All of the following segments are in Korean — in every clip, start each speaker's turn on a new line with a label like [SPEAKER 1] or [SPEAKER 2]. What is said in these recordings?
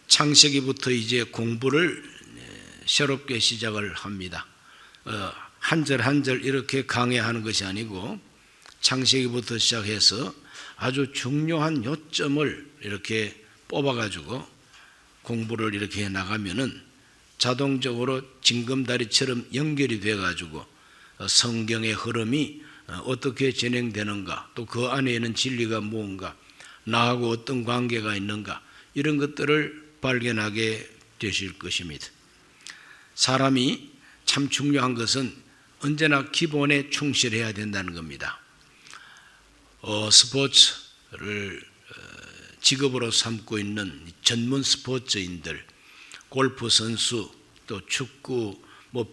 [SPEAKER 1] 창세기부터 이제 공부를 새롭게 시작을 합니다. 한 절 한 절 이렇게 강의하는 것이 아니고 창세기부터 시작해서 아주 중요한 요점을 이렇게 뽑아가지고 공부를 이렇게 해 나가면은 자동적으로 징검다리처럼 연결이 돼가지고 성경의 흐름이 어떻게 진행되는가, 또 그 안에는 진리가 무엇인가, 나하고 어떤 관계가 있는가, 이런 것들을 발견하게 되실 것입니다. 사람이 참 중요한 것은 언제나 기본에 충실해야 된다는 겁니다. 스포츠를 직업으로 삼고 있는 전문 스포츠인들, 골프 선수, 또 축구,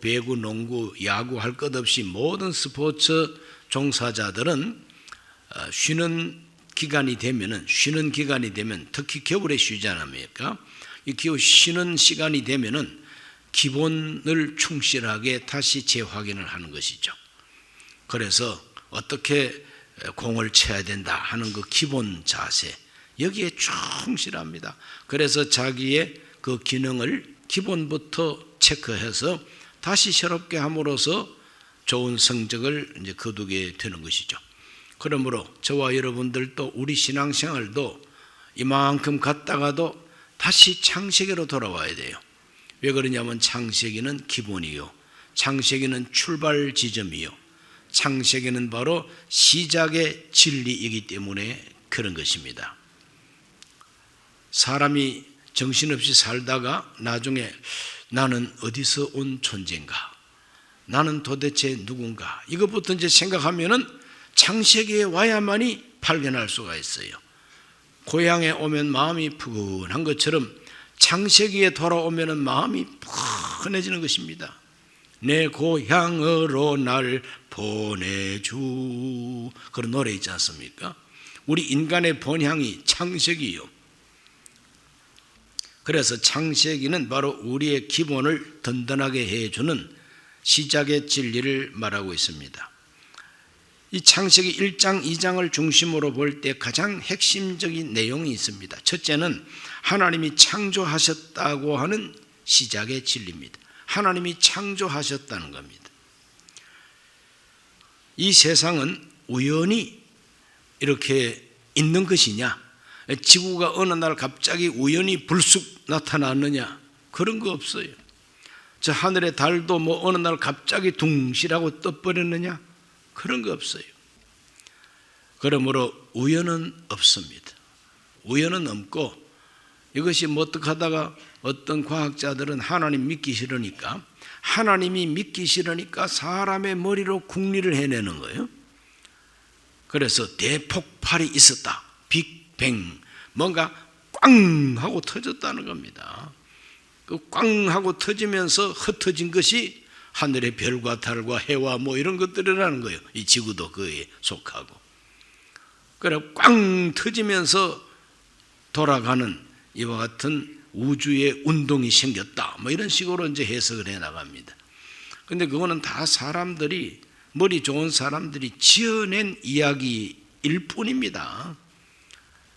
[SPEAKER 1] 배구, 농구, 야구 할 것 없이 모든 스포츠 종사자들은 쉬는 기간이 되면 특히 겨울에 쉬지 않습니까? 이 쉬는 시간이 되면은 기본을 충실하게 다시 재확인을 하는 것이죠. 그래서 어떻게 공을 쳐야 된다 하는 그 기본 자세, 여기에 충실합니다. 그래서 자기의 그 기능을 기본부터 체크해서 다시 새롭게 함으로써 좋은 성적을 이제 거두게 되는 것이죠. 그러므로 저와 여러분들도 우리 신앙생활도 이만큼 갔다가도 다시 창세기로 돌아와야 돼요. 왜 그러냐면 창세기는 기본이요, 창세기는 출발 지점이요, 창세기는 바로 시작의 진리이기 때문에 그런 것입니다. 사람이 정신없이 살다가 나중에 나는 어디서 온 존재인가, 나는 도대체 누군가, 이것부터 이제 생각하면은 창세기에 와야만이 발견할 수가 있어요. 고향에 오면 마음이 푸근한 것처럼 창세기에 돌아오면 마음이 푸근해지는 것입니다. 내 고향으로 날 보내주, 그런 노래 있지 않습니까? 우리 인간의 본향이 창세기요. 그래서 창세기는 바로 우리의 기본을 든든하게 해주는 시작의 진리를 말하고 있습니다. 이 창세기 1장, 2장을 중심으로 볼 때 가장 핵심적인 내용이 있습니다. 첫째는 하나님이 창조하셨다고 하는 시작의 진리입니다. 하나님이 창조하셨다는 겁니다. 이 세상은 우연히 이렇게 있는 것이냐, 지구가 어느 날 갑자기 우연히 불쑥 나타났느냐, 그런 거 없어요. 저 하늘의 달도 어느 날 갑자기 둥실하고 떠버렸느냐, 그런 거 없어요. 그러므로 우연은 없습니다. 우연은 없고, 이것이 어떻게 하다가 어떤 과학자들은 하나님 믿기 싫으니까, 하나님이 믿기 싫으니까 사람의 머리로 궁리를 해내는 거예요. 그래서 대폭발이 있었다, 빅뱅, 뭔가 꽝 하고 터졌다는 겁니다. 그 꽝 하고 터지면서 흩어진 것이 하늘의 별과 달과 해와 이런 것들이라는 거예요. 이 지구도 그에 속하고. 그래 꽝 터지면서 돌아가는 이와 같은 우주의 운동이 생겼다, 이런 식으로 이제 해석을 해 나갑니다. 근데 그거는 다 사람들이, 머리 좋은 사람들이 지어낸 이야기일 뿐입니다.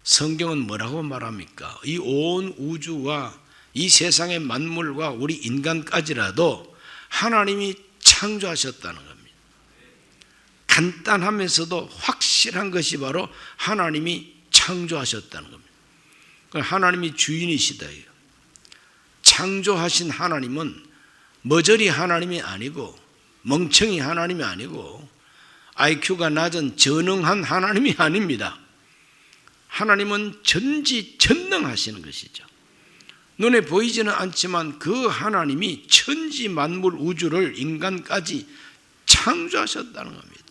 [SPEAKER 1] 성경은 뭐라고 말합니까? 이 온 우주와 이 세상의 만물과 우리 인간까지라도 하나님이 창조하셨다는 겁니다. 간단하면서도 확실한 것이 바로 하나님이 창조하셨다는 겁니다. 하나님이 주인이시다. 창조하신 하나님은 머저리 하나님이 아니고, 멍청이 하나님이 아니고, IQ가 낮은 전능한 하나님이 아닙니다. 하나님은 전지전능하시는 것이죠. 눈에 보이지는 않지만 그 하나님이 천지 만물 우주를, 인간까지 창조하셨다는 겁니다.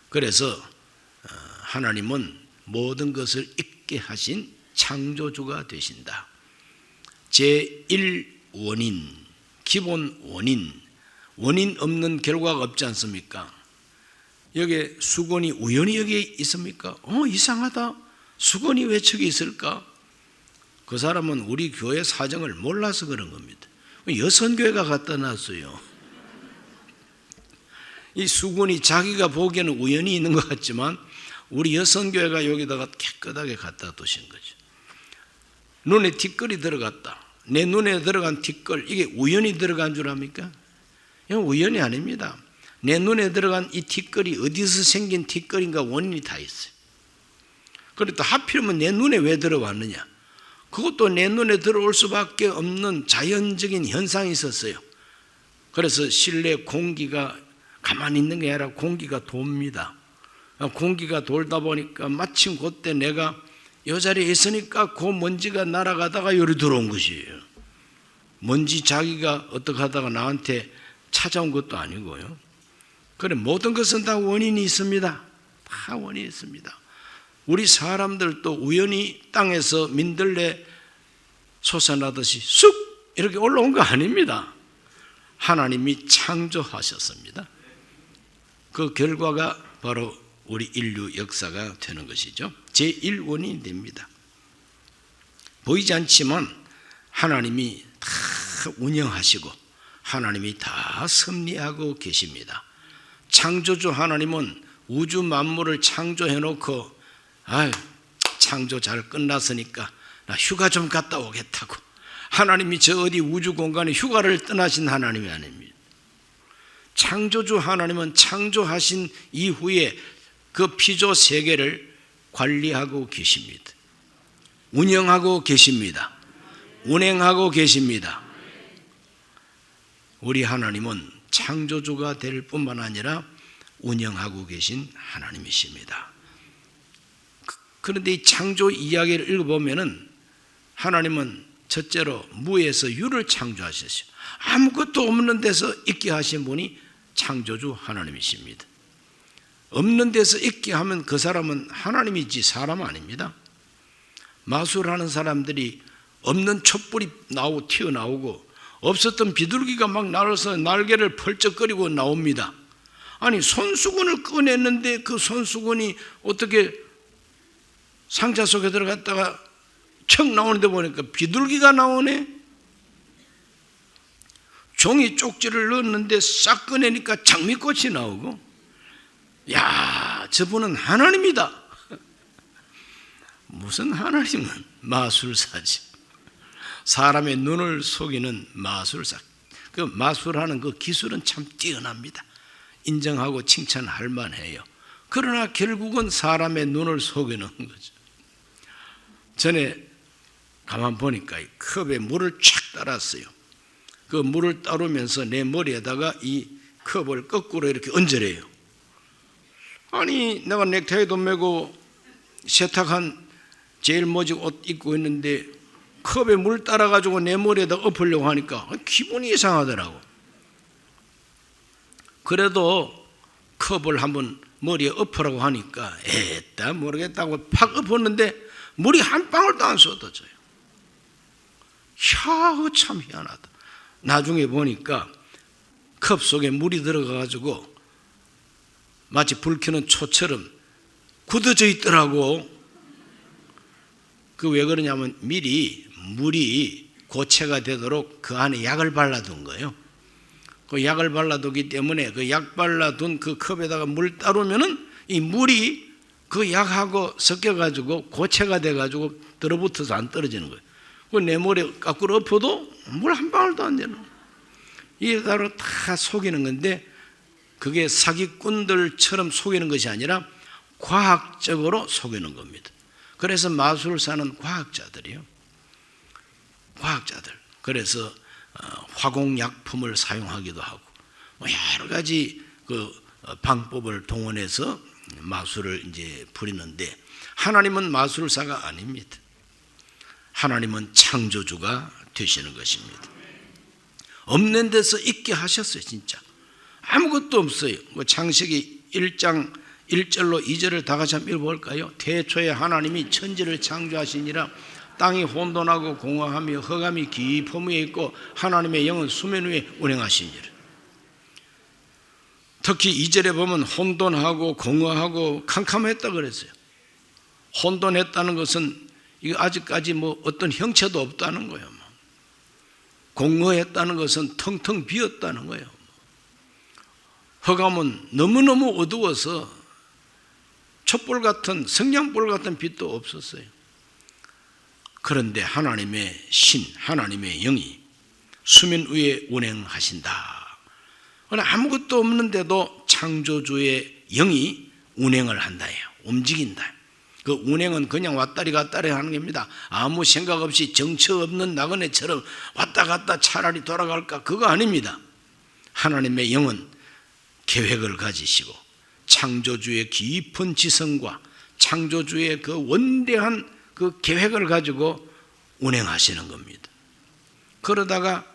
[SPEAKER 1] 그래서 하나님은 모든 것을 있게 하신 창조주가 되신다. 제1원인, 기본 원인 없는 결과가 없지 않습니까? 여기에 수건이 우연히 여기에 있습니까? 이상하다, 수건이 왜 저기 있을까? 그 사람은 우리 교회 사정을 몰라서 그런 겁니다. 여선교회가 갖다 놨어요. 이 수건이 자기가 보기에는 우연히 있는 것 같지만 우리 여선교회가 여기다가 깨끗하게 갖다 두신 거죠. 눈에 티끌이 들어갔다. 내 눈에 들어간 티끌, 이게 우연히 들어간 줄 압니까? 이건 우연이 아닙니다. 내 눈에 들어간 이 티끌이 어디서 생긴 티끌인가 원인이 다 있어요. 그리고 또 하필이면 내 눈에 왜 들어왔느냐? 그것도 내 눈에 들어올 수밖에 없는 자연적인 현상이 있었어요. 그래서 실내 공기가 가만히 있는 게 아니라 공기가 돕니다. 공기가 돌다 보니까 마침 그때 내가 이 자리에 있으니까 그 먼지가 날아가다가 여기 들어온 것이에요. 먼지 자기가 어떻게 하다가 나한테 찾아온 것도 아니고요. 그래, 모든 것은 다 원인이 있습니다. 다 원인이 있습니다. 우리 사람들도 우연히 땅에서 민들레 솟아나듯이 쑥 이렇게 올라온 거 아닙니다. 하나님이 창조하셨습니다. 그 결과가 바로 우리 인류 역사가 되는 것이죠. 제1원인이 됩니다. 보이지 않지만 하나님이 다 운영하시고 하나님이 다 섭리하고 계십니다. 창조주 하나님은 우주 만물을 창조해놓고 창조 잘 끝났으니까 나 휴가 좀 갔다 오겠다고, 하나님이 저 어디 우주 공간에 휴가를 떠나신 하나님이 아닙니다. 창조주 하나님은 창조하신 이후에 그 피조 세계를 관리하고 계십니다. 운영하고 계십니다. 운행하고 계십니다. 우리 하나님은 창조주가 될 뿐만 아니라 운영하고 계신 하나님이십니다. 그런데 이 창조 이야기를 읽어보면은 하나님은 첫째로 무에서 유를 창조하셨어요. 아무것도 없는 데서 있게 하신 분이 창조주 하나님이십니다. 없는 데서 있게 하면 그 사람은 하나님이지 사람 아닙니다. 마술하는 사람들이 없는 촛불이 튀어나오고 없었던 비둘기가 막 날아서 날개를 펄쩍거리고 나옵니다. 아니, 손수건을 꺼냈는데 그 손수건이 어떻게 상자 속에 들어갔다가 척 나오는데 보니까 비둘기가 나오네. 종이 쪽지를 넣었는데 싹 꺼내니까 장미꽃이 나오고, 야, 저분은 하나님이다. 무슨 하나님은 마술사지. 사람의 눈을 속이는 마술사. 그 마술하는 그 기술은 참 뛰어납니다. 인정하고 칭찬할 만해요. 그러나 결국은 사람의 눈을 속이는 거죠. 전에 가만 보니까 이 컵에 물을 쫙 따랐어요. 그 물을 따르면서 내 머리에다가 이 컵을 거꾸로 이렇게 얹으래요. 아니, 내가 넥타이도 메고 세탁한 제일 모직 옷 입고 있는데 컵에 물 따라가지고 내 머리에다 엎으려고 하니까 기분이 이상하더라고. 그래도 컵을 한번 머리에 엎으라고 하니까 에따 모르겠다고 팍 엎었는데 물이 한 방울도 안 쏟아져요. 참 희한하다. 나중에 보니까 컵 속에 물이 들어가가지고 마치 불 켜는 초처럼 굳어져 있더라고. 그 왜 그러냐면 미리 물이 고체가 되도록 그 안에 약을 발라둔 거예요. 그 약을 발라두기 때문에 그 약 발라둔 그 컵에다가 물 따르면은 이 물이 그 약하고 섞여가지고 고체가 돼가지고 들어붙어서 안 떨어지는 거예요. 그 내 머리에 거꾸로 엎어도 물 한 방울도 안 되는 거예요. 이게 바로 다 속이는 건데, 그게 사기꾼들처럼 속이는 것이 아니라 과학적으로 속이는 겁니다. 그래서 마술사는 과학자들이요. 과학자들. 그래서 화공약품을 사용하기도 하고 여러 가지 그 방법을 동원해서 마술을 이제 부리는데, 하나님은 마술사가 아닙니다. 하나님은 창조주가 되시는 것입니다. 없는 데서 있게 하셨어요. 진짜 아무것도 없어요. 창세기 1장 1절로 2절을 다 같이 한번 읽어볼까요? 태초에 하나님이 천지를 창조하시니라. 땅이 혼돈하고 공허하며 흑암이 깊음 위에 있고 하나님의 영은 수면 위에 운행하시니라. 특히 2절에 보면 혼돈하고 공허하고 캄캄했다 그랬어요. 혼돈했다는 것은 이거 아직까지 뭐 어떤 형체도 없다는 거예요. 공허했다는 것은 텅텅 비었다는 거예요. 흑암은 너무너무 어두워서 촛불 같은, 성냥불 같은 빛도 없었어요. 그런데 하나님의 신, 하나님의 영이 수면 위에 운행하신다. 아무것도 없는데도 창조주의 영이 운행을 한다예요. 움직인다. 그 운행은 그냥 왔다리 갔다리 하는 겁니다. 아무 생각 없이 정처 없는 나그네처럼 왔다 갔다 차라리 돌아갈까, 그거 아닙니다. 하나님의 영은 계획을 가지시고 창조주의 깊은 지성과 창조주의 그 원대한 그 계획을 가지고 운행하시는 겁니다. 그러다가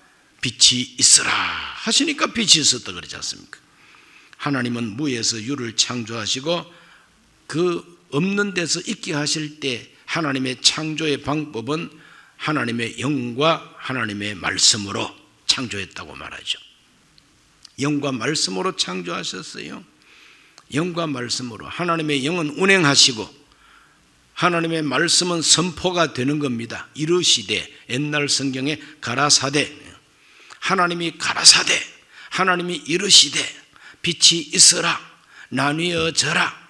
[SPEAKER 1] 빛이 있으라 하시니까 빛이 있었다 그러지 않습니까? 하나님은 무에서 유를 창조하시고 그 없는 데서 있게 하실 때 하나님의 창조의 방법은 하나님의 영과 하나님의 말씀으로 창조했다고 말하죠. 영과 말씀으로 창조하셨어요. 영과 말씀으로. 하나님의 영은 운행하시고 하나님의 말씀은 선포가 되는 겁니다. 이르시되, 옛날 성경에 가라사대, 하나님이 가라사대, 하나님이 이르시되 빛이 있으라, 나뉘어져라,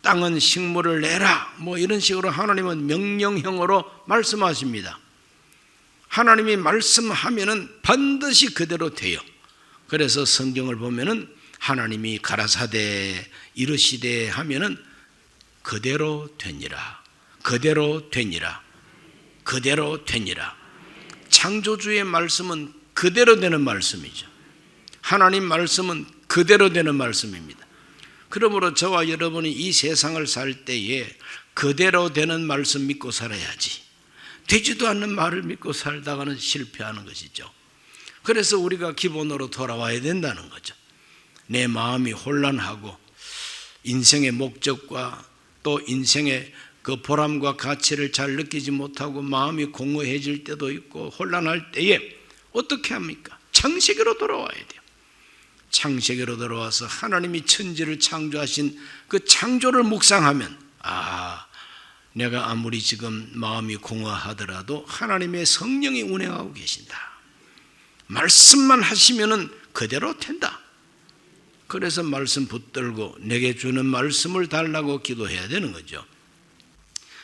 [SPEAKER 1] 땅은 식물을 내라, 뭐 이런 식으로 하나님은 명령형으로 말씀하십니다. 하나님이 말씀하면은 반드시 그대로 돼요. 그래서 성경을 보면은 하나님이 가라사대 이르시되 하면은 그대로 되니라, 그대로 되니라, 그대로 되니라. 창조주의 말씀은 그대로 되는 말씀이죠. 하나님 말씀은 그대로 되는 말씀입니다. 그러므로 저와 여러분이 이 세상을 살 때에 그대로 되는 말씀 믿고 살아야지, 되지도 않는 말을 믿고 살다가는 실패하는 것이죠. 그래서 우리가 기본으로 돌아와야 된다는 거죠. 내 마음이 혼란하고 인생의 목적과 또 인생의 그 보람과 가치를 잘 느끼지 못하고 마음이 공허해질 때도 있고 혼란할 때에 어떻게 합니까? 창세기로 돌아와야 돼요. 창세기로 돌아와서 하나님이 천지를 창조하신 그 창조를 묵상하면, 내가 아무리 지금 마음이 공허하더라도 하나님의 성령이 운행하고 계신다. 말씀만 하시면은 그대로 된다. 그래서 말씀 붙들고 내게 주는 말씀을 달라고 기도해야 되는 거죠.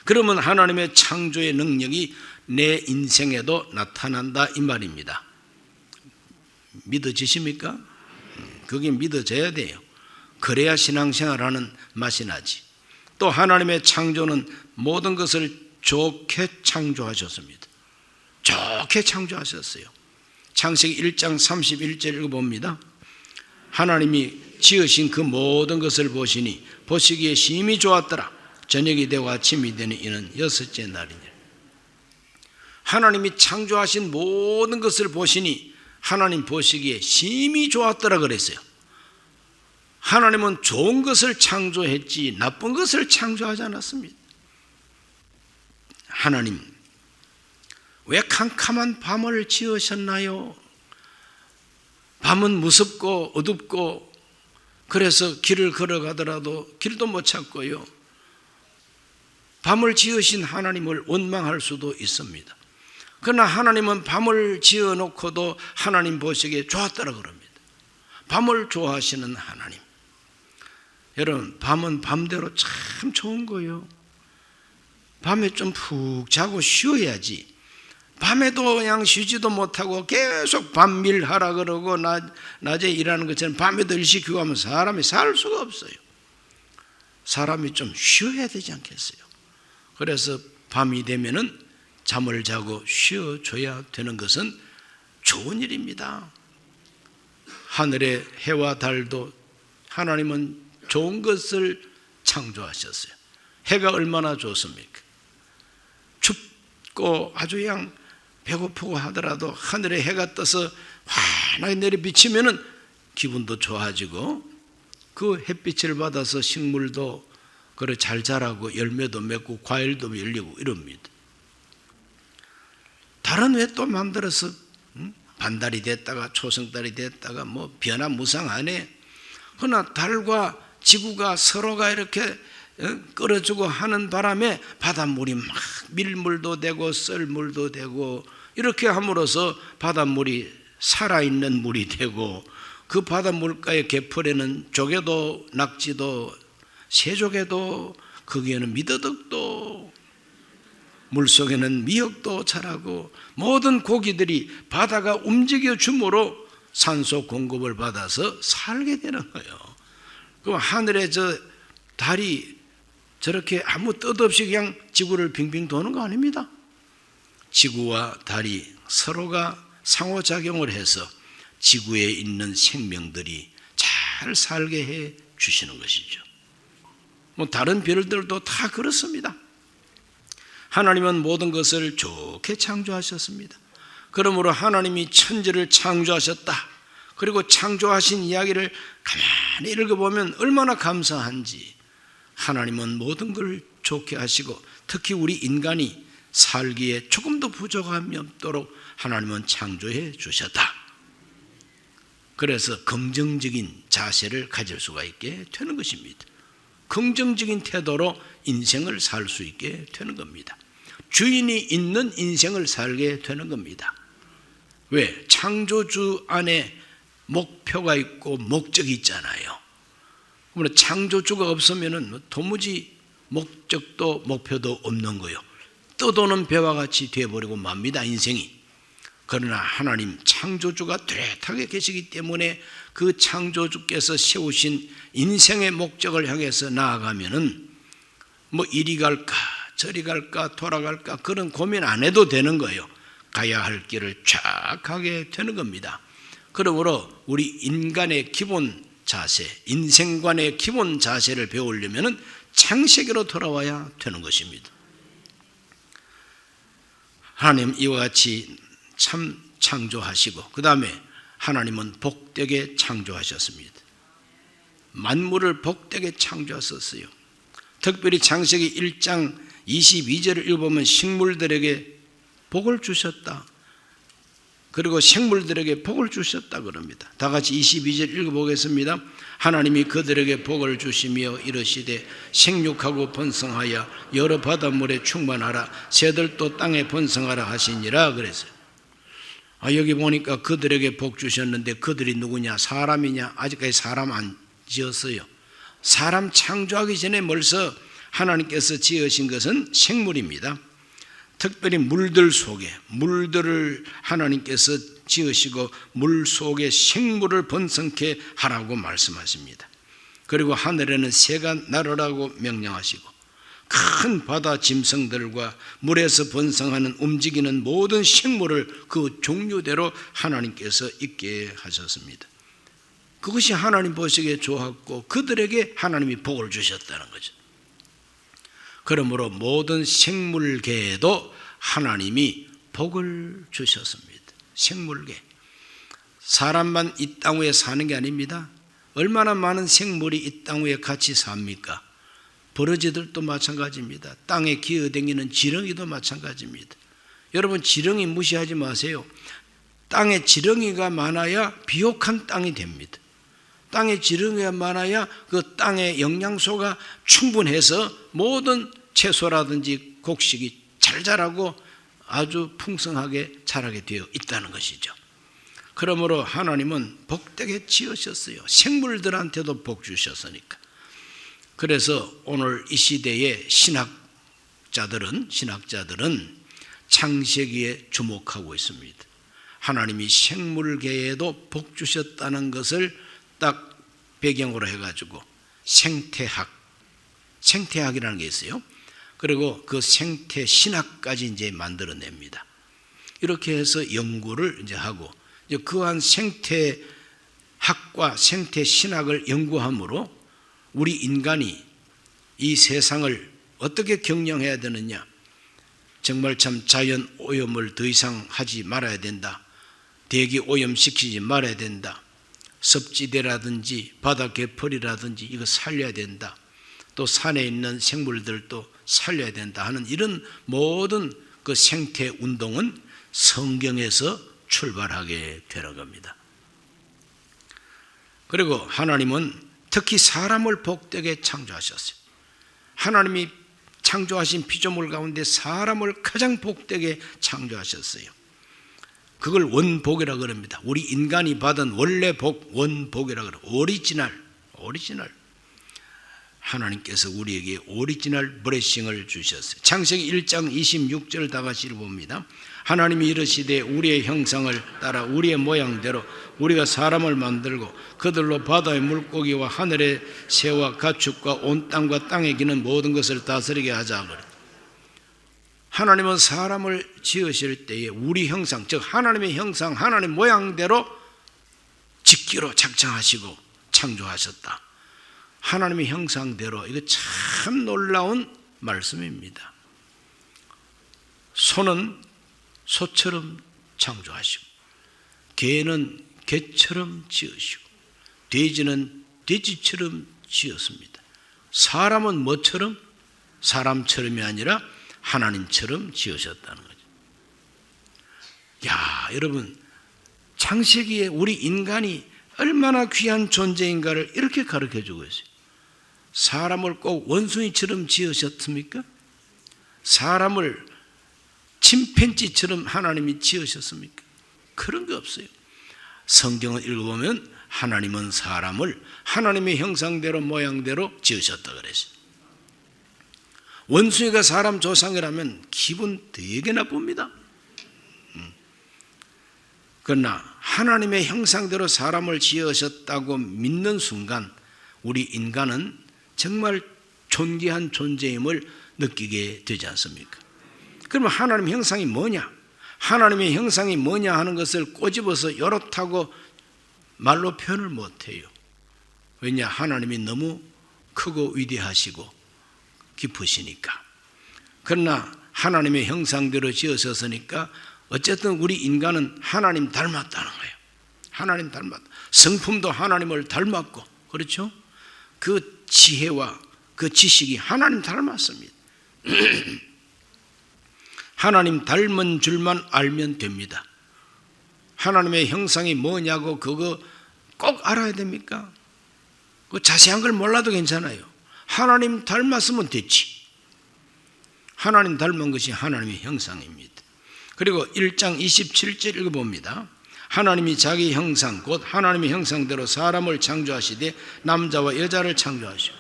[SPEAKER 1] 그러면 하나님의 창조의 능력이 내 인생에도 나타난다 이 말입니다. 믿어지십니까? 그게 믿어져야 돼요. 그래야 신앙생활하는 맛이 나지. 또 하나님의 창조는 모든 것을 좋게 창조하셨습니다. 좋게 창조하셨어요. 창세기 1장 31절 읽어봅니다. 하나님이 지으신 그 모든 것을 보시니 보시기에 심히 좋았더라. 저녁이 되고 아침이 되니 이는 여섯째 날이니라. 하나님이 창조하신 모든 것을 보시니 하나님 보시기에 심히 좋았더라 그랬어요. 하나님은 좋은 것을 창조했지 나쁜 것을 창조하지 않았습니다. 하나님, 왜 캄캄한 밤을 지으셨나요? 밤은 무섭고 어둡고 그래서 길을 걸어가더라도 길도 못 찾고요. 밤을 지으신 하나님을 원망할 수도 있습니다. 그러나 하나님은 밤을 지어놓고도 하나님 보시기에 좋았더라 그럽니다. 밤을 좋아하시는 하나님. 여러분, 밤은 밤대로 참 좋은 거예요. 밤에 좀 푹 자고 쉬어야지. 밤에도 그냥 쉬지도 못하고 계속 밤일하라 그러고 낮에 일하는 것처럼 밤에도 일시키고 하면 사람이 살 수가 없어요. 사람이 좀 쉬어야 되지 않겠어요? 그래서 밤이 되면은 잠을 자고 쉬어줘야 되는 것은 좋은 일입니다. 하늘의 해와 달도 하나님은 좋은 것을 창조하셨어요. 해가 얼마나 좋습니까? 춥고 아주 그냥 배고프고 하더라도 하늘에 해가 떠서 환하게 내려 비치면은 기분도 좋아지고 그 햇빛을 받아서 식물도 그래 잘 자라고 열매도 맺고 과일도 열리고 이럽니다. 달은 왜 또 만들어서 반달이 됐다가 초승달이 됐다가 뭐 변화무쌍하네. 그러나 달과 지구가 서로가 이렇게 끌어주고 하는 바람에 바닷물이 막 밀물도 되고 썰물도 되고 이렇게 함으로써 바닷물이 살아있는 물이 되고 그 바닷물가의 개펄에는 조개도 낙지도 새조개도 거기에는 미더덕도 물속에는 미역도 자라고 모든 고기들이 바다가 움직여 줌으로 산소 공급을 받아서 살게 되는 거예요. 그럼 하늘에 저 달이 저렇게 아무 뜻 없이 그냥 지구를 빙빙 도는 거 아닙니다. 지구와 달이 서로가 상호작용을 해서 지구에 있는 생명들이 잘 살게 해 주시는 것이죠. 뭐 다른 별들도 다 그렇습니다. 하나님은 모든 것을 좋게 창조하셨습니다. 그러므로 하나님이 천지를 창조하셨다. 그리고 창조하신 이야기를 가만히 읽어보면 얼마나 감사한지, 하나님은 모든 걸 좋게 하시고 특히 우리 인간이 살기에 조금도 부족함이 없도록 하나님은 창조해 주셨다. 그래서 긍정적인 자세를 가질 수가 있게 되는 것입니다. 긍정적인 태도로 인생을 살 수 있게 되는 겁니다. 주인이 있는 인생을 살게 되는 겁니다. 왜? 창조주 안에 목표가 있고 목적이 있잖아요. 그러면 창조주가 없으면 도무지 목적도 목표도 없는 거예요. 떠도는 배와 같이 되어버리고 맙니다, 인생이. 그러나 하나님 창조주가 뚜렷하게 계시기 때문에 그 창조주께서 세우신 인생의 목적을 향해서 나아가면은 뭐 이리 갈까 저리 갈까 돌아갈까 그런 고민 안 해도 되는 거예요. 가야 할 길을 쫙 가게 되는 겁니다. 그러므로 우리 인간의 기본 자세, 인생관의 기본 자세를 배우려면은 창세기로 돌아와야 되는 것입니다. 하나님 이와 같이 참 창조하시고 그 다음에 하나님은 복되게 창조하셨습니다. 만물을 복되게 창조하셨어요. 특별히 창세기 1장 22절을 읽어보면 식물들에게 복을 주셨다. 그리고 생물들에게 복을 주셨다 그럽니다. 다 같이 22절 읽어보겠습니다. 하나님이 그들에게 복을 주시며 이르시되 생육하고 번성하여 여러 바닷물에 충만하라 새들도 땅에 번성하라 하시니라 그랬어요. 여기 보니까 그들에게 복 주셨는데 그들이 누구냐? 사람이냐? 아직까지 사람 안 지었어요. 사람 창조하기 전에 벌써 하나님께서 지으신 것은 생물입니다. 특별히 물들 속에 물들을 하나님께서 지으시고 물 속에 생물을 번성케 하라고 말씀하십니다. 그리고 하늘에는 새가 날으라고 명령하시고 큰 바다 짐승들과 물에서 번성하는 움직이는 모든 생물을 그 종류대로 하나님께서 있게 하셨습니다. 그것이 하나님 보시기에 좋았고 그들에게 하나님이 복을 주셨다는 거죠. 그러므로 모든 생물계에도 하나님이 복을 주셨습니다. 생물계. 사람만 이 땅 위에 사는 게 아닙니다. 얼마나 많은 생물이 이 땅 위에 같이 삽니까? 버러지들도 마찬가지입니다. 땅에 기어다니는 지렁이도 마찬가지입니다. 여러분 지렁이 무시하지 마세요. 땅에 지렁이가 많아야 비옥한 땅이 됩니다. 땅에 지렁이가 많아야 그 땅의 영양소가 충분해서 모든 채소라든지 곡식이 잘 자라고 아주 풍성하게 자라게 되어 있다는 것이죠. 그러므로 하나님은 복되게 지으셨어요. 생물들한테도 복 주셨으니까. 그래서 오늘 이 시대의 신학자들은 창세기에 주목하고 있습니다. 하나님이 생물계에도 복 주셨다는 것을 딱 배경으로 해가지고 생태학이라는 게 있어요. 그리고 그 생태 신학까지 이제 만들어냅니다. 이렇게 해서 연구를 이제 하고 그한 생태학과 생태 신학을 연구함으로 우리 인간이 이 세상을 어떻게 경영해야 되느냐, 정말 참 자연 오염을 더 이상 하지 말아야 된다, 대기 오염시키지 말아야 된다, 섭지대라든지 바다 개펄이라든지 이거 살려야 된다, 또 산에 있는 생물들도 살려야 된다 하는 이런 모든 그 생태 운동은 성경에서 출발하게 되는 겁니다. 그리고 하나님은 특히 사람을 복되게 창조하셨어요. 하나님이 창조하신 피조물 가운데 사람을 가장 복되게 창조하셨어요. 그걸 원복이라고 그럽니다. 우리 인간이 받은 원래 복, 원복이라고 그래요. 오리지널. 하나님께서 우리에게 오리지널 브레싱을 주셨어요. 창세기 1장 26절 다 같이 읽어봅니다. 하나님이 이르시되 우리의 형상을 따라 우리의 모양대로 우리가 사람을 만들고 그들로 바다의 물고기와 하늘의 새와 가축과 온 땅과 땅에 기는 모든 것을 다스리게 하자. 하나님은 사람을 지으실 때에 우리 형상, 즉 하나님의 형상, 하나님 모양대로 짓기로 작정하시고 창조하셨다. 하나님의 형상대로. 이거 참 놀라운 말씀입니다. 소는 소처럼 창조하시고, 개는 개처럼 지으시고, 돼지는 돼지처럼 지었습니다. 사람은 뭐처럼? 사람처럼이 아니라 하나님처럼 지으셨다는 거죠. 야, 여러분, 창세기에 우리 인간이 얼마나 귀한 존재인가를 이렇게 가르쳐주고 있어요. 사람을 꼭 원숭이처럼 지으셨습니까? 사람을 침팬지처럼 하나님이 지으셨습니까? 그런 게 없어요. 성경을 읽어보면 하나님은 사람을 하나님의 형상대로 모양대로 지으셨다 그랬어요. 원숭이가 사람 조상이라면 기분 되게 나쁩니다. 그러나 하나님의 형상대로 사람을 지으셨다고 믿는 순간 우리 인간은 정말 존귀한 존재임을 느끼게 되지 않습니까? 그러면 하나님의 형상이 뭐냐? 하나님의 형상이 뭐냐 하는 것을 꼬집어서 이렇다고 말로 표현을 못해요. 왜냐? 하나님이 너무 크고 위대하시고 깊으시니까. 그러나 하나님의 형상대로 지으셨으니까 어쨌든 우리 인간은 하나님 닮았다는 거예요. 하나님 닮았다. 성품도 하나님을 닮았고, 그렇죠? 그 지혜와 그 지식이 하나님 닮았습니다. 하나님 닮은 줄만 알면 됩니다. 하나님의 형상이 뭐냐고 그거 꼭 알아야 됩니까? 그 자세한 걸 몰라도 괜찮아요. 하나님 닮았으면 됐지. 하나님 닮은 것이 하나님의 형상입니다. 그리고 1장 27절 읽어봅니다. 하나님이 자기 형상 곧 하나님의 형상대로 사람을 창조하시되 남자와 여자를 창조하시고,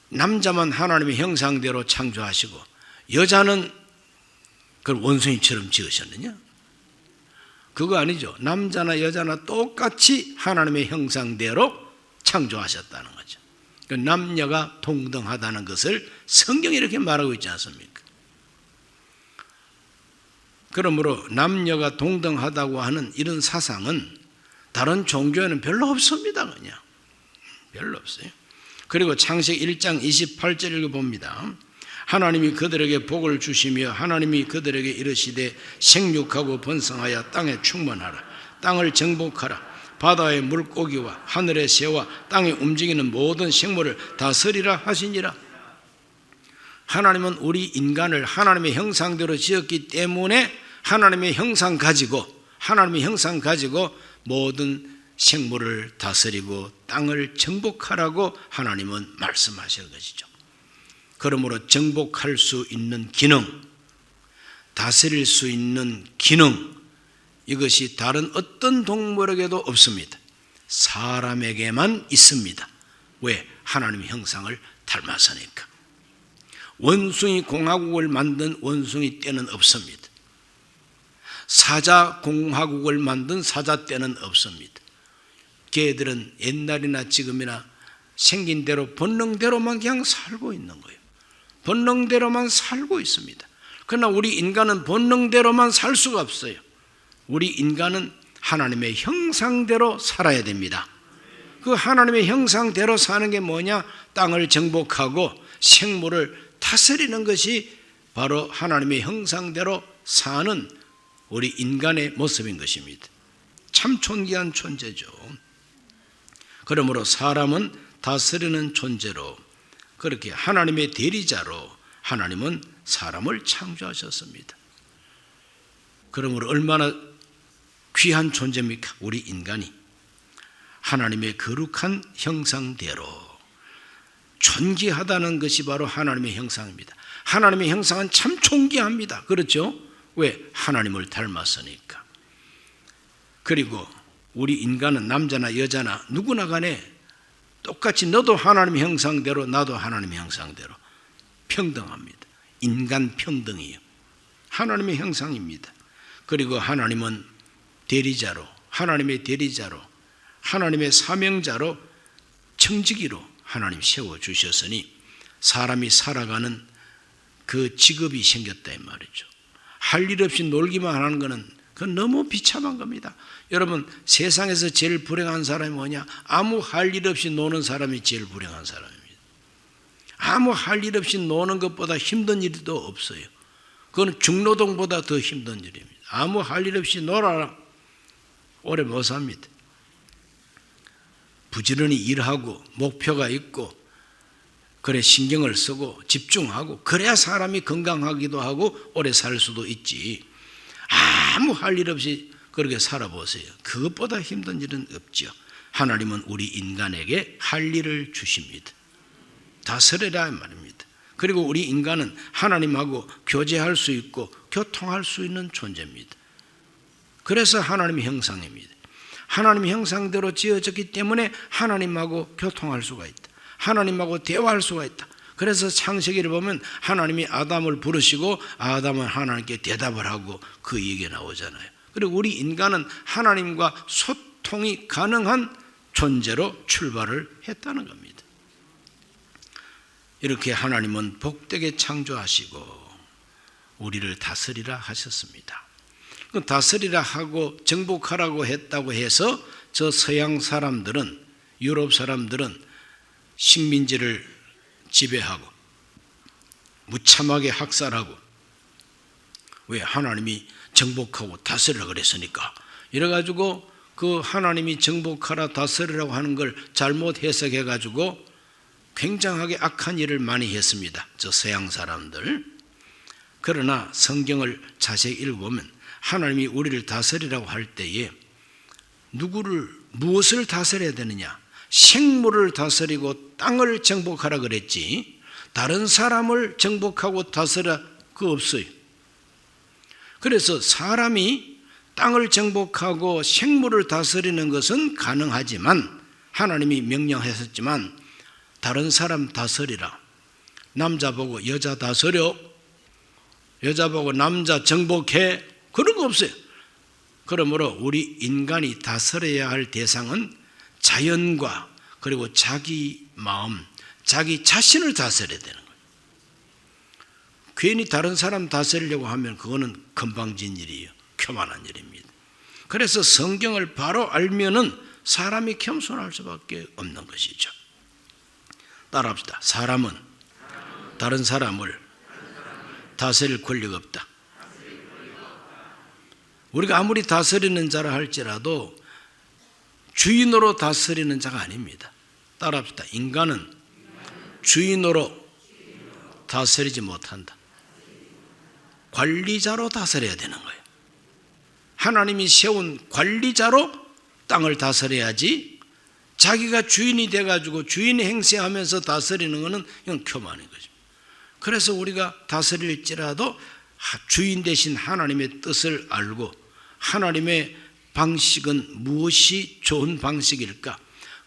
[SPEAKER 1] 남자만 하나님의 형상대로 창조하시고 여자는 그걸 원숭이처럼 지으셨느냐? 그거 아니죠. 남자나 여자나 똑같이 하나님의 형상대로 창조하셨다는 거죠. 남녀가 동등하다는 것을 성경이 이렇게 말하고 있지 않습니까? 그러므로 남녀가 동등하다고 하는 이런 사상은 다른 종교에는 별로 없습니다. 그냥 별로 없어요. 그리고 창세기 1장 28절 읽어봅니다. 하나님이 그들에게 복을 주시며 하나님이 그들에게 이르시되 생육하고 번성하여 땅에 충만하라. 땅을 정복하라. 바다의 물고기와 하늘의 새와 땅에 움직이는 모든 생물을 다스리라 하시니라. 하나님은 우리 인간을 하나님의 형상대로 지었기 때문에 하나님의 형상 가지고 모든 생물을 다스리고 땅을 정복하라고 하나님은 말씀하시는 것이죠. 그러므로 정복할 수 있는 기능, 다스릴 수 있는 기능, 이것이 다른 어떤 동물에게도 없습니다. 사람에게만 있습니다. 왜? 하나님의 형상을 닮아서니까. 원숭이 공화국을 만든 원숭이 떼는 없습니다. 사자 공화국을 만든 사자 떼는 없습니다. 개들은 옛날이나 지금이나 생긴 대로 본능대로만 그냥 살고 있는 거예요. 본능대로만 살고 있습니다. 그러나 우리 인간은 본능대로만 살 수가 없어요. 우리 인간은 하나님의 형상대로 살아야 됩니다. 그 하나님의 형상대로 사는 게 뭐냐? 땅을 정복하고 생물을 다스리는 것이 바로 하나님의 형상대로 사는 우리 인간의 모습인 것입니다. 참 존귀한 존재죠. 그러므로 사람은 다스리는 존재로, 그렇게 하나님의 대리자로 하나님은 사람을 창조하셨습니다. 그러므로 얼마나 귀한 존재입니까? 우리 인간이 하나님의 거룩한 형상대로 존귀하다는 것이 바로 하나님의 형상입니다. 하나님의 형상은 참 존귀합니다. 그렇죠? 왜? 하나님을 닮았으니까. 그리고 우리 인간은 남자나 여자나 누구나 간에 똑같이 너도 하나님의 형상대로 나도 하나님의 형상대로 평등합니다. 인간 평등이에요. 하나님의 형상입니다. 그리고 하나님은 대리자로, 하나님의 대리자로, 하나님의 사명자로 청지기로 하나님 세워주셨으니 사람이 살아가는 그 직업이 생겼다 이 말이죠. 할 일 없이 놀기만 하는 것은 그건 너무 비참한 겁니다. 여러분, 세상에서 제일 불행한 사람이 뭐냐? 아무 할 일 없이 노는 사람이 제일 불행한 사람입니다. 아무 할 일 없이 노는 것보다 힘든 일도 없어요. 그건 중노동보다 더 힘든 일입니다. 아무 할 일 없이 놀아라. 오래 못 삽니다. 부지런히 일하고 목표가 있고 그래 신경을 쓰고 집중하고 그래야 사람이 건강하기도 하고 오래 살 수도 있지. 아무 할 일 없이 그렇게 살아보세요. 그것보다 힘든 일은 없죠. 하나님은 우리 인간에게 할 일을 주십니다. 다스려라 말입니다. 그리고 우리 인간은 하나님하고 교제할 수 있고 교통할 수 있는 존재입니다. 그래서 하나님의 형상입니다. 하나님의 형상대로 지어졌기 때문에 하나님하고 교통할 수가 있다. 하나님하고 대화할 수가 있다. 그래서 창세기를 보면 하나님이 아담을 부르시고 아담은 하나님께 대답을 하고 그 얘기가 나오잖아요. 그리고 우리 인간은 하나님과 소통이 가능한 존재로 출발을 했다는 겁니다. 이렇게 하나님은 복되게 창조하시고 우리를 다스리라 하셨습니다. 다스리라 하고 정복하라고 했다고 해서 저 서양 사람들은, 유럽 사람들은 식민지를 지배하고 무참하게 학살하고, 왜? 하나님이 정복하고 다스리라 그랬으니까. 이래가지고 그 하나님이 정복하라 다스리라고 하는 걸 잘못 해석해가지고 굉장하게 악한 일을 많이 했습니다. 저 서양 사람들. 그러나 성경을 자세히 읽어보면 하나님이 우리를 다스리라고 할 때에 무엇을 다스려야 되느냐? 생물을 다스리고 땅을 정복하라 그랬지 다른 사람을 정복하고 다스려 그거 없어요. 그래서 사람이 땅을 정복하고 생물을 다스리는 것은 가능하지만 하나님이 명령하셨지만 다른 사람 다스리라. 남자 보고 여자 다스려, 여자 보고 남자 정복해, 그런 거 없어요. 그러므로 우리 인간이 다스려야 할 대상은 자연과 그리고 자기 마음, 자기 자신을 다스려야 되는 거예요. 괜히 다른 사람 다스리려고 하면 그거는 건방진 일이에요. 교만한 일입니다. 그래서 성경을 바로 알면은 사람이 겸손할 수밖에 없는 것이죠. 따라합시다. 사람은 다른 사람을 다스릴 권리가 없다. 우리가 아무리 다스리는 자라 할지라도 주인으로 다스리는 자가 아닙니다. 따라합시다. 인간은 주인으로 다스리지 못한다. 관리자로 다스려야 되는 거예요. 하나님이 세운 관리자로 땅을 다스려야지 자기가 주인이 돼가지고 주인 행세하면서 다스리는 것은 이건 교만인 거죠. 그래서 우리가 다스릴지라도 주인 대신 하나님의 뜻을 알고 하나님의 방식은 무엇이 좋은 방식일까?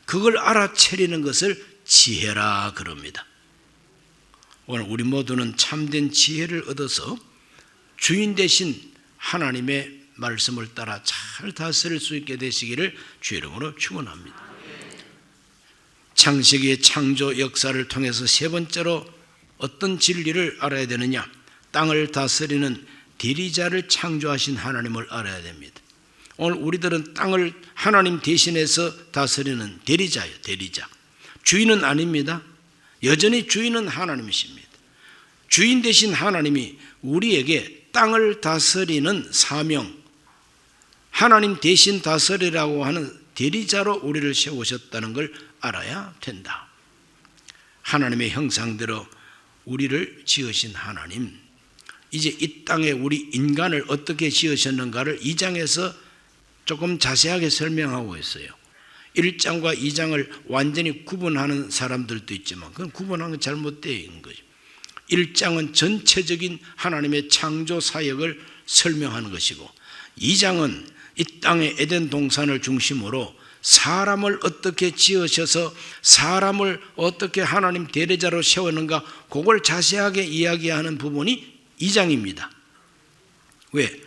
[SPEAKER 1] 그걸 알아차리는 것을 지혜라 그럽니다. 오늘 우리 모두는 참된 지혜를 얻어서 주인 대신 하나님의 말씀을 따라 잘 다스릴 수 있게 되시기를 주의 이름으로 축원합니다. 창세기의 창조 역사를 통해서 세 번째로 어떤 진리를 알아야 되느냐? 땅을 다스리는 대리자를 창조하신 하나님을 알아야 됩니다. 오늘 우리들은 땅을 하나님 대신해서 다스리는 대리자예요. 대리자. 주인은 아닙니다. 여전히 주인은 하나님이십니다. 주인 대신 하나님이 우리에게 땅을 다스리는 사명, 하나님 대신 다스리라고 하는 대리자로 우리를 세우셨다는 걸 알아야 된다. 하나님의 형상대로 우리를 지으신 하나님, 이제 이 땅에 우리 인간을 어떻게 지으셨는가를 2장에서 조금 자세하게 설명하고 있어요. 1장과 2장을 완전히 구분하는 사람들도 있지만 그건 구분하는 건 잘못되어 있는 거죠. 1장은 전체적인 하나님의 창조 사역을 설명하는 것이고 2장은 이 땅의 에덴 동산을 중심으로 사람을 어떻게 지으셔서 사람을 어떻게 하나님 대리자로 세웠는가, 그걸 자세하게 이야기하는 부분이 2장입니다. 왜?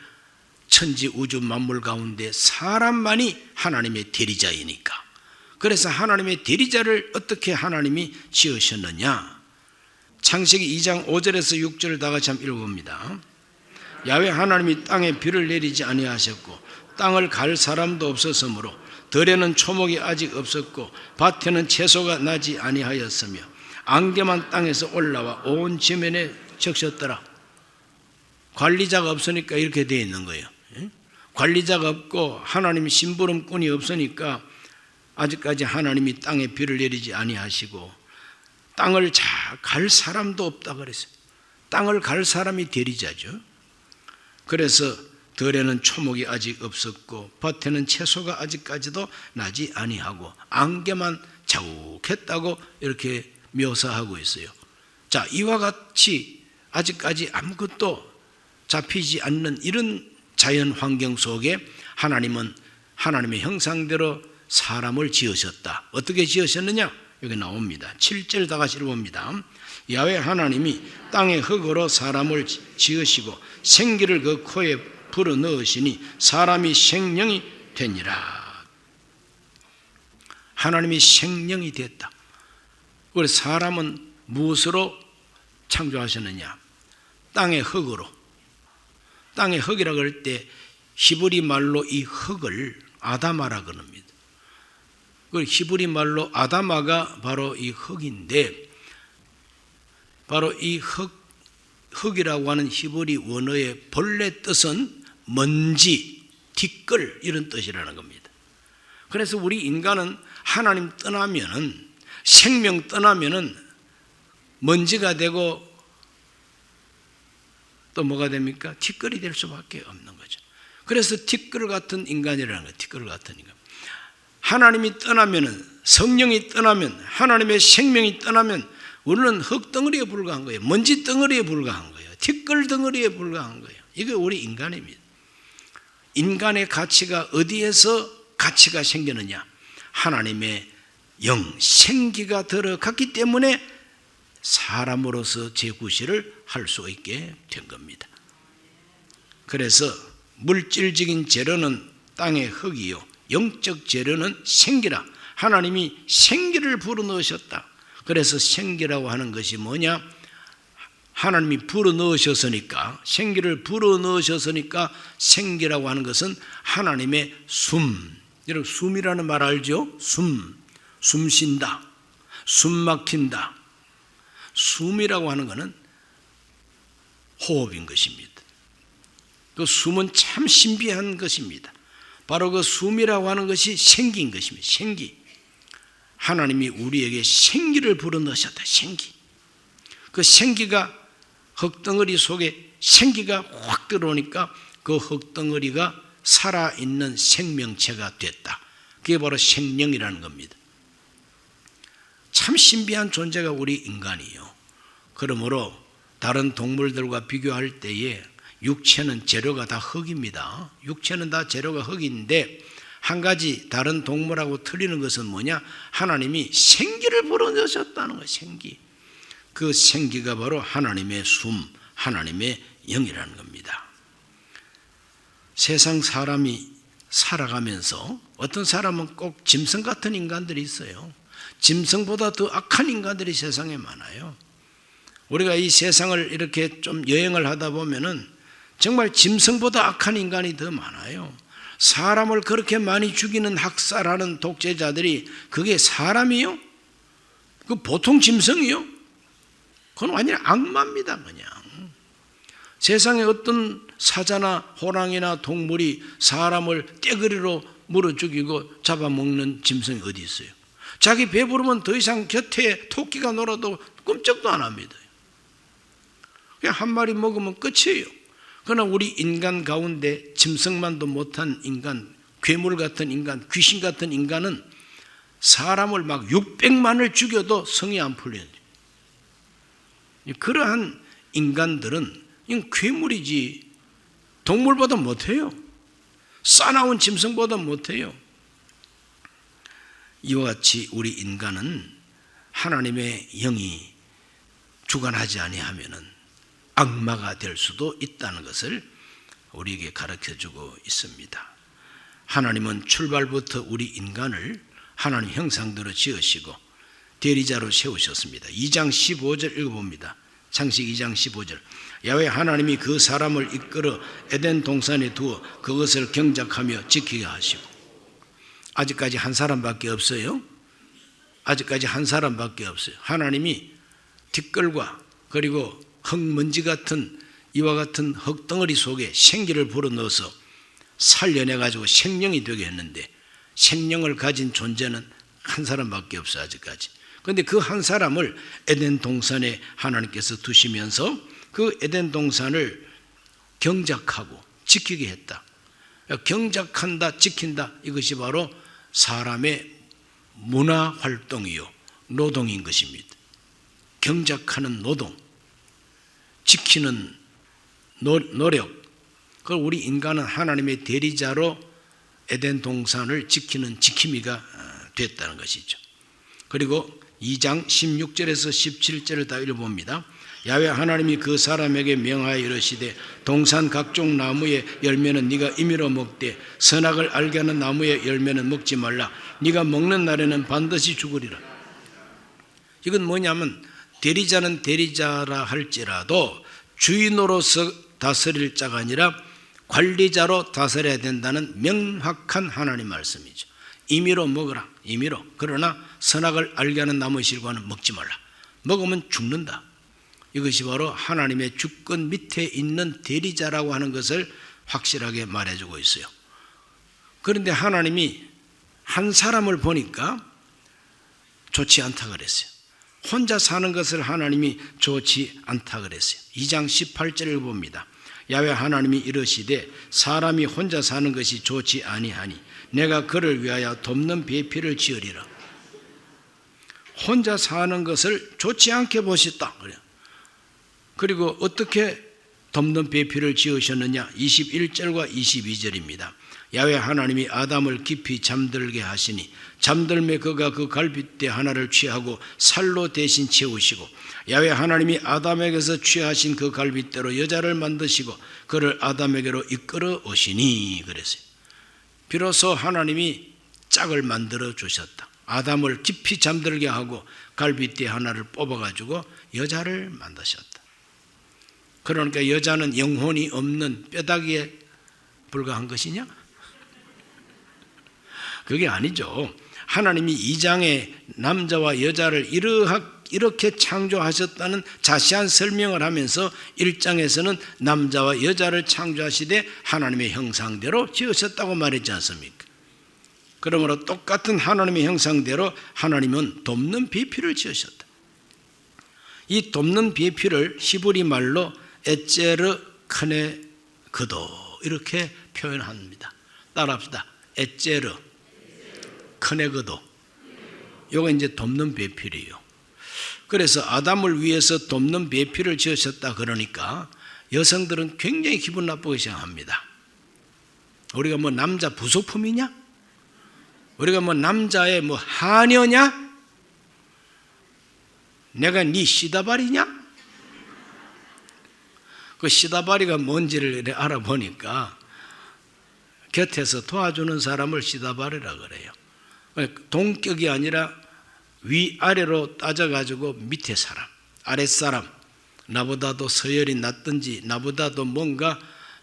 [SPEAKER 1] 천지 우주 만물 가운데 사람만이 하나님의 대리자이니까. 그래서 하나님의 대리자를 어떻게 하나님이 지으셨느냐. 창세기 2장 5절에서 6절을 다 같이 한번 읽어봅니다. 야훼 하나님이 땅에 비를 내리지 아니하셨고 땅을 갈 사람도 없었으므로 들에는 초목이 아직 없었고 밭에는 채소가 나지 아니하였으며 안개만 땅에서 올라와 온 지면에 적셨더라. 관리자가 없으니까 이렇게 되어 있는 거예요. 관리자가 없고 하나님 심부름꾼이 없으니까 아직까지 하나님이 땅에 비를 내리지 아니하시고 땅을 갈 사람도 없다 그랬어요. 땅을 갈 사람이 대리자죠. 그래서 들에는 초목이 아직 없었고 밭에는 채소가 아직까지도 나지 아니하고 안개만 자욱했다고 이렇게 묘사하고 있어요. 자, 이와 같이 아직까지 아무것도 잡히지 않는 이런 자연 환경 속에 하나님은 하나님의 형상대로 사람을 지으셨다. 어떻게 지으셨느냐? 여기 나옵니다. 7절 다 같이 읽어봅니다. 야훼 하나님이 땅의 흙으로 사람을 지으시고 생기를 그 코에 불어넣으시니 사람이 생명이 되니라. 하나님이 생명이 됐다. 그래서 사람은 무엇으로 창조하셨느냐? 땅의 흙으로. 땅의 흙이라고 할 때 히브리 말로 이 흙을 아다마라 그럽니다. 그 히브리 말로 아다마가 바로 이 흙인데, 바로 이 흙이라고 하는 히브리 원어의 본래 뜻은 먼지, 티끌 이런 뜻이라는 겁니다. 그래서 우리 인간은 하나님 떠나면은, 생명 떠나면은 먼지가 되고 또 뭐가 됩니까? 티끌이 될 수밖에 없는 거죠. 그래서 티끌 같은 인간이라는 거예요. 티끌 같은 인간. 하나님이 떠나면은, 성령이 떠나면, 하나님의 생명이 떠나면 우리는 흙덩어리에 불과한 거예요. 먼지 덩어리에 불과한 거예요. 티끌 덩어리에 불과한 거예요. 이게 우리 인간입니다. 인간의 가치가 어디에서 가치가 생기느냐? 하나님의 영, 생기가 들어갔기 때문에 사람으로서 재구실을 할 수 있게 된 겁니다. 그래서 물질적인 재료는 땅의 흙이요, 영적 재료는 생기라. 하나님이 생기를 불어넣으셨다. 그래서 생기라고 하는 것이 뭐냐? 하나님이 불어넣으셨으니까, 생기를 불어넣으셨으니까 생기라고 하는 것은 하나님의 숨. 여러분 숨이라는 말 알죠? 숨 쉰다, 숨 막힌다. 숨이라고 하는 것은 호흡인 것입니다. 그 숨은 참 신비한 것입니다. 바로 그 숨이라고 하는 것이 생기인 것입니다. 생기. 하나님이 우리에게 생기를 불어넣으셨다. 생기. 그 생기가 흙덩어리 속에 생기가 확 들어오니까 그 흙덩어리가 살아있는 생명체가 됐다. 그게 바로 생명이라는 겁니다. 참 신비한 존재가 우리 인간이에요. 그러므로 다른 동물들과 비교할 때에 육체는 재료가 다 흙입니다. 육체는 다 재료가 흙인데 한 가지 다른 동물하고 틀리는 것은 뭐냐? 하나님이 생기를 불어넣으셨다는 거예요. 생기. 그 생기가 바로 하나님의 숨, 하나님의 영이라는 겁니다. 세상 사람이 살아가면서 어떤 사람은 꼭 짐승 같은 인간들이 있어요. 짐승보다 더 악한 인간들이 세상에 많아요. 우리가 이 세상을 이렇게 좀 여행을 하다 보면은 정말 짐승보다 악한 인간이 더 많아요. 사람을 그렇게 많이 죽이는 학살하는 독재자들이 그게 사람이요? 그 보통 짐승이요? 그건 완전히 악마입니다. 그냥 세상에 어떤 사자나 호랑이나 동물이 사람을 떼거리로 물어 죽이고 잡아먹는 짐승이 어디 있어요? 자기 배부르면 더 이상 곁에 토끼가 놀아도 꼼짝도 안 합니다. 그냥 한 마리 먹으면 끝이에요. 그러나 우리 인간 가운데 짐승만도 못한 인간, 괴물 같은 인간, 귀신 같은 인간은 사람을 막 600만을 죽여도 성이 안 풀려요. 그러한 인간들은 괴물이지 동물보다 못해요. 싸나운 짐승보다 못해요. 이와 같이 우리 인간은 하나님의 영이 주관하지 아니하면은 악마가 될 수도 있다는 것을 우리에게 가르쳐주고 있습니다. 하나님은 출발부터 우리 인간을 하나님 형상대로 지으시고 대리자로 세우셨습니다. 2장 15절 읽어봅니다. 창세기 2장 15절. 야훼 하나님이 그 사람을 이끌어 에덴 동산에 두어 그것을 경작하며 지키게 하시고. 아직까지 한 사람밖에 없어요. 아직까지 한 사람밖에 없어요. 하나님이 티끌과 그리고 흙먼지 같은 이와 같은 흙덩어리 속에 생기를 불어넣어서 살려내가지고 생명이 되게 했는데 생명을 가진 존재는 한 사람밖에 없어 아직까지. 그런데 그 한 사람을 에덴 동산에 하나님께서 두시면서 그 에덴 동산을 경작하고 지키게 했다. 경작한다, 지킨다, 이것이 바로 사람의 문화 활동이요 노동인 것입니다. 경작하는 노동, 지키는 노력. 그걸 우리 인간은 하나님의 대리자로 에덴 동산을 지키는 지킴이가 됐다는 것이죠. 그리고 2장 16절에서 17절을 다 읽어봅니다. 야훼 하나님이 그 사람에게 명하여 이르시되 동산 각종 나무의 열매는 네가 임의로 먹되 선악을 알게 하는 나무의 열매는 먹지 말라. 네가 먹는 날에는 반드시 죽으리라. 이건 뭐냐면 대리자는 대리자라 할지라도 주인으로서 다스릴 자가 아니라 관리자로 다스려야 된다는 명확한 하나님 말씀이죠. 임의로 먹으라. 임의로. 그러나 선악을 알게 하는 나무의 실과는 먹지 말라. 먹으면 죽는다. 이것이 바로 하나님의 주권 밑에 있는 대리자라고 하는 것을 확실하게 말해주고 있어요. 그런데 하나님이 한 사람을 보니까 좋지 않다 그랬어요. 혼자 사는 것을 하나님이 좋지 않다 그랬어요. 2장 18절을 봅니다. 야훼 하나님이 이르시되 사람이 혼자 사는 것이 좋지 아니하니 내가 그를 위하여 돕는 배필을 지으리라. 혼자 사는 것을 좋지 않게 보셨다 그래요. 그리고 어떻게 돕는 배필을 지으셨느냐? 21절과 22절입니다. 야훼 하나님이 아담을 깊이 잠들게 하시니 잠들매 그가 그 갈빗대 하나를 취하고 살로 대신 채우시고 야훼 하나님이 아담에게서 취하신 그 갈빗대로 여자를 만드시고 그를 아담에게로 이끌어 오시니 그랬어요. 비로소 하나님이 짝을 만들어 주셨다. 아담을 깊이 잠들게 하고 갈빗대 하나를 뽑아가지고 여자를 만드셨다. 그러니까 여자는 영혼이 없는 뼈다귀에 불과한 것이냐? 그게 아니죠. 하나님이 이 장에 남자와 여자를 이렇게 창조하셨다는 자세한 설명을 하면서 1장에서는 남자와 여자를 창조하시되 하나님의 형상대로 지으셨다고 말했지 않습니까? 그러므로 똑같은 하나님의 형상대로 하나님은 돕는 배필을 지으셨다. 이 돕는 배필을 히브리 말로 에제르 크네 그도 이렇게 표현합니다. 따라합시다. 에제르 크네 그도. 요거 이제 돕는 배필이에요. 그래서 아담을 위해서 돕는 배필을 지으셨다 그러니까 여성들은 굉장히 기분 나쁘게 생각합니다. 우리가 뭐 남자 부속품이냐? 우리가 뭐 남자의 뭐 하녀냐? 내가 네 시다발이냐? 그 시다발이가 뭔지를 알아보니까 곁에서 도와주는 사람을 시다발이라 그래요. 동격이 아니라 위아래로 따져가지고 밑에 사람, 아랫사람, 나보다도 서열이 낮든지 나보다도 뭔가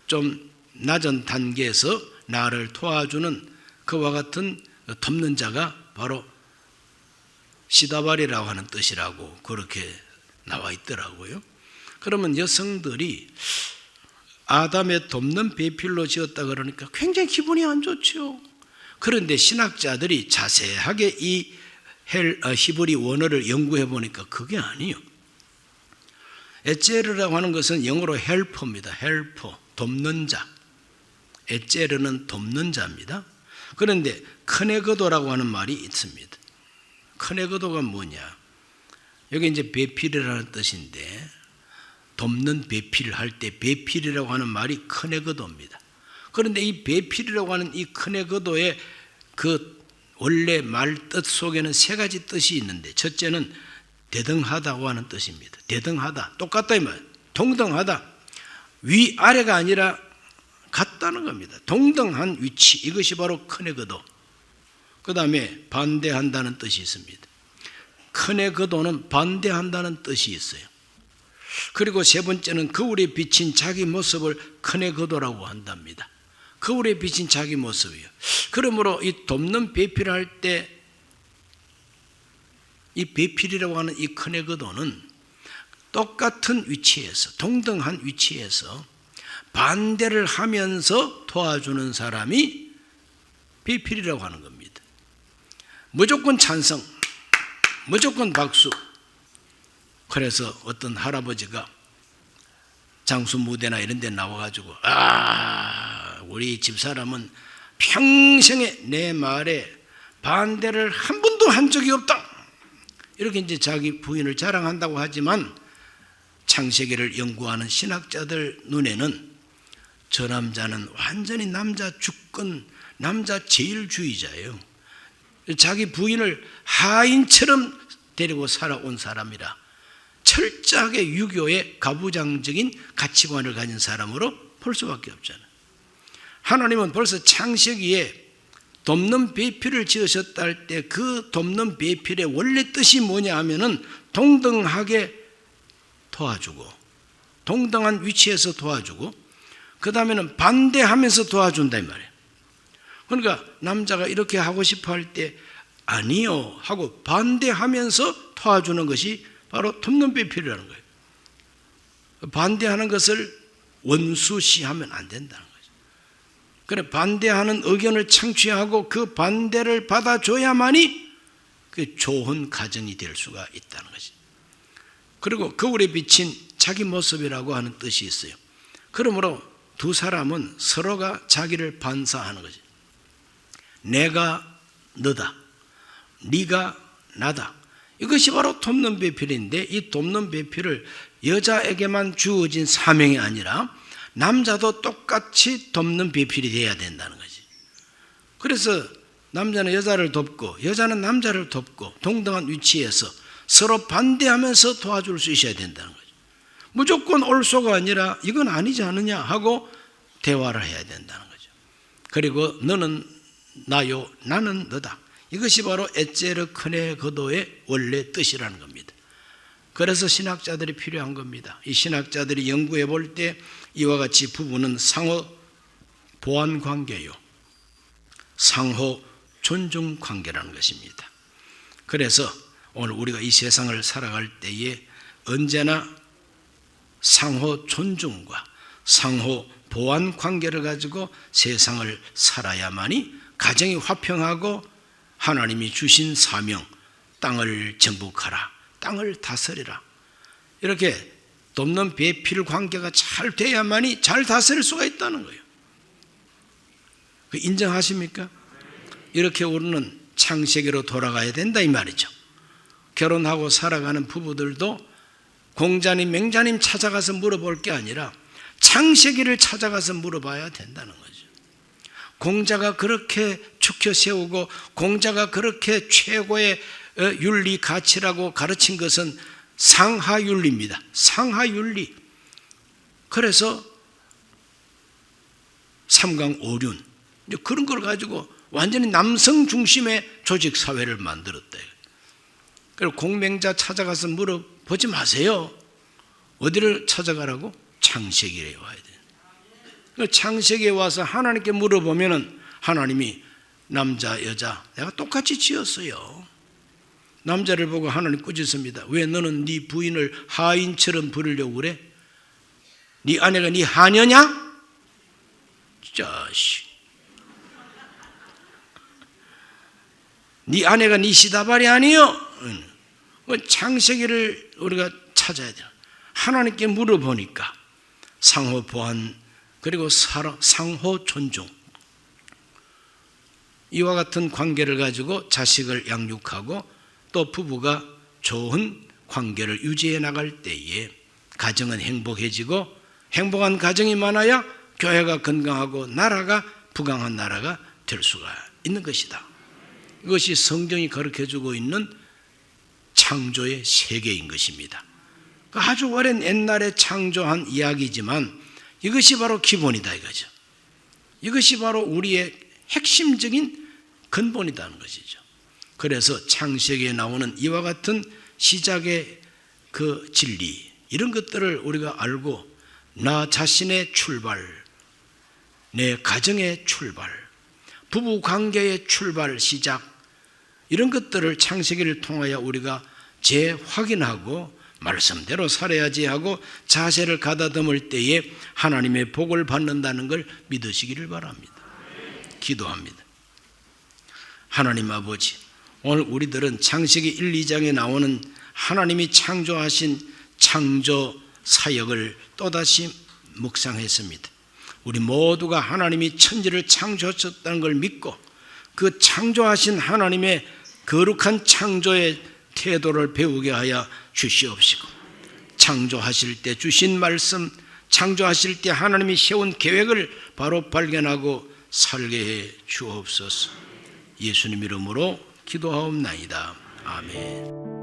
[SPEAKER 1] 좀 낮은 단계에서 나를 도와주는 그와 같은 돕는 자가 바로 시다발이라고 하는 뜻이라고 그렇게 나와 있더라고요. 그러면 여성들이 아담의 돕는 배필로 지었다 그러니까 굉장히 기분이 안 좋죠. 그런데 신학자들이 자세하게 이 히브리 원어를 연구해 보니까 그게 아니에요. 에제르라고 하는 것은 영어로 헬퍼입니다. 헬퍼, 돕는 자. 에제르는 돕는 자입니다. 그런데 크네거도라고 하는 말이 있습니다. 크네거도가 뭐냐? 여기 이제 배필이라는 뜻인데 돕는 배필을 할 때 배필이라고 하는 말이 크네거도입니다. 그런데 이 배필이라고 하는 이 크네거도의 그 원래 말 뜻 속에는 세 가지 뜻이 있는데 첫째는 대등하다고 하는 뜻입니다. 대등하다, 똑같다 이 말. 동등하다. 위아래가 아니라 같다는 겁니다. 동등한 위치, 이것이 바로 큰의 거도. 그 다음에 반대한다는 뜻이 있습니다. 큰의 거도는 반대한다는 뜻이 있어요. 그리고 세 번째는 거울에 비친 자기 모습을 큰의 거도라고 한답니다. 거울에 비친 자기 모습이요. 그러므로 이 돕는 배필을 할 때 이 배필이라고 하는 이 큰의 거도는 똑같은 위치에서, 동등한 위치에서 반대를 하면서 도와주는 사람이 배필이라고 하는 겁니다. 무조건 찬성, 무조건 박수. 그래서 어떤 할아버지가 장수 무대나 이런 데 나와가지고 우리 집사람은 평생에 내 말에 반대를 한 번도 한 적이 없다, 이렇게 이제 자기 부인을 자랑한다고 하지만 창세기를 연구하는 신학자들 눈에는 저 남자는 완전히 남자 주권, 남자 제일주의자예요. 자기 부인을 하인처럼 데리고 살아온 사람이라 철저하게 유교의 가부장적인 가치관을 가진 사람으로 볼 수밖에 없잖아요. 하나님은 벌써 창세기에 돕는 배필을 지으셨다 할 때 그 돕는 배필의 원래 뜻이 뭐냐 하면은 동등하게 도와주고, 동등한 위치에서 도와주고, 그 다음에는 반대하면서 도와준다 이 말이에요. 그러니까 남자가 이렇게 하고 싶어 할 때 아니요 하고 반대하면서 도와주는 것이 바로 돕는 배필이라는 거예요. 반대하는 것을 원수시하면 안 된다는 거죠. 그래, 반대하는 의견을 창취하고 그 반대를 받아줘야만이 그 좋은 가정이 될 수가 있다는 거죠. 그리고 거울에 비친 자기 모습이라고 하는 뜻이 있어요. 그러므로 두 사람은 서로가 자기를 반사하는 거죠. 내가 너다, 네가 나다. 이것이 바로 돕는 배필인데, 이 돕는 배필을 여자에게만 주어진 사명이 아니라 남자도 똑같이 돕는 배필이 되어야 된다는 거지. 그래서 남자는 여자를 돕고 여자는 남자를 돕고 동등한 위치에서 서로 반대하면서 도와줄 수 있어야 된다는 거죠. 무조건 옳소가 아니라 이건 아니지 않느냐 하고 대화를 해야 된다는 거죠. 그리고 너는 나요, 나는 너다. 이것이 바로 에제르 큰의 거도의 원래 뜻이라는 겁니다. 그래서 신학자들이 필요한 겁니다. 이 신학자들이 연구해 볼 때 이와 같이 부부는 상호 보완 관계요, 상호 존중 관계라는 것입니다. 그래서 오늘 우리가 이 세상을 살아갈 때에 언제나 상호 존중과 상호 보완 관계를 가지고 세상을 살아야만이 가정이 화평하고 하나님이 주신 사명, 땅을 정복하라, 땅을 다스리라, 이렇게 돕는 배필 관계가 잘 돼야만이 잘 다스릴 수가 있다는 거예요. 인정하십니까? 이렇게 우리는 창세기로 돌아가야 된다 이 말이죠. 결혼하고 살아가는 부부들도 공자님, 맹자님 찾아가서 물어볼 게 아니라 창세기를 찾아가서 물어봐야 된다는 거죠. 공자가 그렇게 축혀 세우고 공자가 그렇게 최고의 윤리 가치라고 가르친 것은 상하윤리입니다. 상하윤리. 그래서 삼강오륜 그런 걸 가지고 완전히 남성 중심의 조직 사회를 만들었대. 그리고 공맹자 찾아가서 물어보지 마세요. 어디를 찾아가라고? 창세기에 와야 돼요. 창세기에 와서 하나님께 물어보면은 하나님이 남자 여자 내가 똑같이 지었어요. 남자를 보고 하나님 꾸짖습니다. 왜 너는 네 부인을 하인처럼 부르려고 그래? 네 아내가 네 하녀냐? 자식. 네 아내가 네 시다발이 아니요. 창세기를 우리가 찾아야 돼요. 하나님께 물어보니까 상호 보완 그리고 상호 존중, 이와 같은 관계를 가지고 자식을 양육하고 또 부부가 좋은 관계를 유지해 나갈 때에 가정은 행복해지고 행복한 가정이 많아야 교회가 건강하고 나라가 부강한 나라가 될 수가 있는 것이다. 이것이 성경이 가르쳐주고 있는 창조의 세계인 것입니다. 아주 오랜 옛날에 창조한 이야기지만 이것이 바로 기본이다 이거죠. 이것이 바로 우리의 핵심적인 근본이라는 것이죠. 그래서 창세기에 나오는 이와 같은 시작의 그 진리, 이런 것들을 우리가 알고 나 자신의 출발, 내 가정의 출발, 부부 관계의 출발, 시작, 이런 것들을 창세기를 통하여 우리가 재확인하고 말씀대로 살아야지 하고 자세를 가다듬을 때에 하나님의 복을 받는다는 걸 믿으시기를 바랍니다. 기도합니다. 하나님 아버지, 오늘 우리들은 창세기 1, 2장에 나오는 하나님이 창조하신 창조 사역을 또다시 묵상했습니다. 우리 모두가 하나님이 천지를 창조하셨다는 걸 믿고 그 창조하신 하나님의 거룩한 창조의 태도를 배우게 하여 주시옵시고, 창조하실 때 주신 말씀, 창조하실 때 하나님이 세운 계획을 바로 발견하고 살게 해 주옵소서. 예수님 이름으로 기도하옵나이다. 아멘.